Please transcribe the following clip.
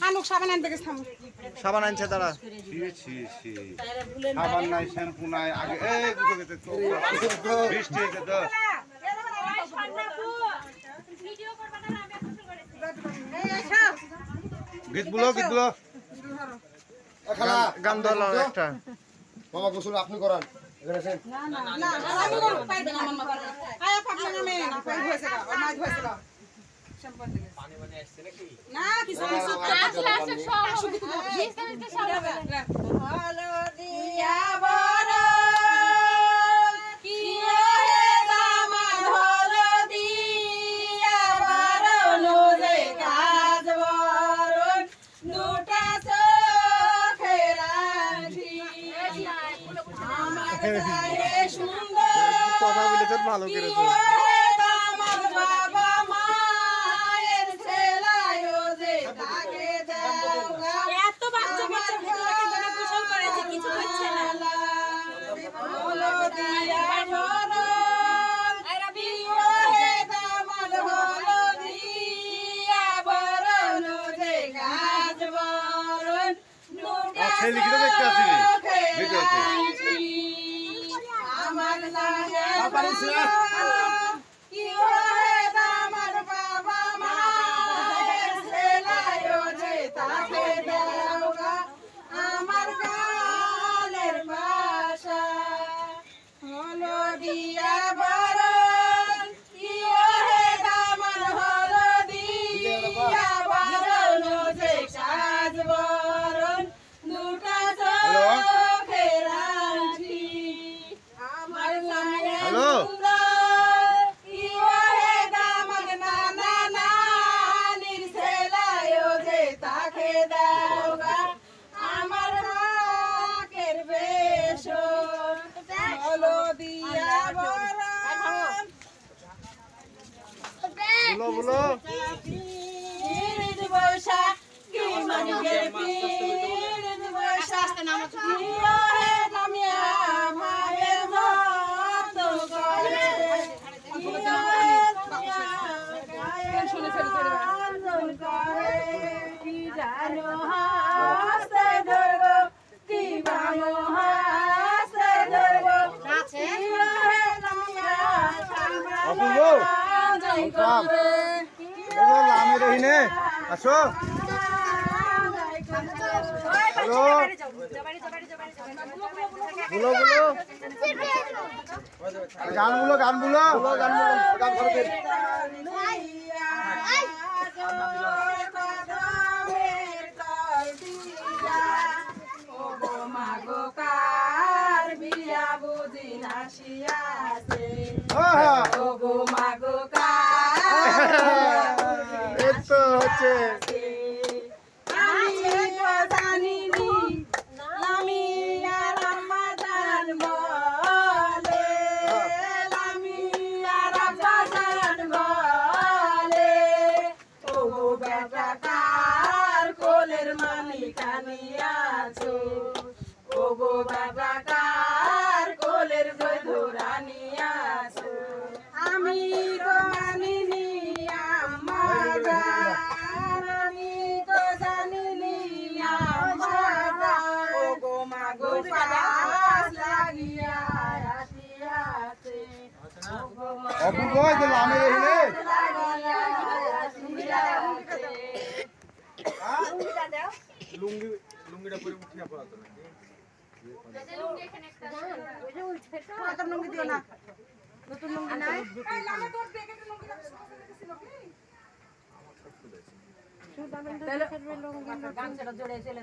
হানুক সাবান আনতে গেছিলাম। সাবান আনছে তারা। সাবান নাই, শ্যাম্পু নাই, আগে এই দুটো গেছে তো বৃষ্টি হয়েছে তো। গীতগুলো গান ধরলাম একটা। মামা গোসল আপনি করান। না আমি করব পাই না আমার মা আয়া পাপলা নামে না পাই হয়েছে না ওর মাছ হয়েছে না শ্যাম্পু দিকে পানি মানে আসছে নাকি না কিছু কিছু আসলে সব ভিজতে সব হবে হলো দিয়া বড় কি হে দামান হলো দিয়া বড় নোরে কাজ বরণ দুটা চোখে রাখি আমার গায়ে সুন্দর কথা বলেছেন ভালো করেছে। আমার বাবা মায়ের ছেলায়ও যে তাকে দাও এত বাচ্চা বাচ্চা ভিডিও কিন্তু গোসল করেছে কিছু হচ্ছে না বলো দিয়া বরণ আরে বিও হে দামাল হলো দিয়া বরণ যে গাছ বরণ সেই লিখিত দেখতে আসি ভিডিওতে। আমার লাগে কি হে আমার বাবা মায়ের ছেলায়ও যে তাকে দাও আমার গালের ভাষা হলো দিয়া বরণ কি হে আমার হলো দিয়া বরণ যে কাজ বরণ দুটা চোখে রাখি আমার গায়ে হ্যালো। সুন্দর কি হে দামাগ নানা নানির ছেলায়ও যে তাকে দাও আমার রাকের বেশন হলো দিয়া বরণ বলো পীড়িত বৈশা কি মানিকের পীড়িত বৈশা কি হে নামিয়া মায়ের মত করে কি হে নামিয়া গায়ের আন্দোলন করে কি জানো হাসতে ধরবো কি ভালো হাসতে ধরবো কি হে নামিয়া অপূর্ব। জয় করে এগো লামে রহিনে আসো। হ্যালো বলো গানগুলো গান করবে। বিয়া বুঝি নাসিয়াছে হ্যাঁ ও গো মাগো এই তো হচ্ছে আমি তো জানিনি আমি আর রমাদান বলে আমি আর রমাদান বলে ও গো বেটা কার কোলের মালিকানি আছো ও গো বেটা কার কোলের ধরানি আছো আমি তো জানিনি আমার আমি তো জানিনি আমার ও গো মা গো পাস লাগিয়া আসিয়াছে ও গো মা অপূর্ব এই তো লামে রহিনে লাগিয়া আসিয়াছে লুঙ্গিটা পরে উঠিয়া পড়া তো নাকি লুঙ্গি এখানে একটা ওই যে উঠে লুঙ্গি দিও না নতুন লুঙ্গি নাই এই লামে তোর দেখে লুঙ্গি ছিল কি আমার সব খুলেছে শুধু আমি তো লুঙ্গি গামছাটা জড়িয়ে চলে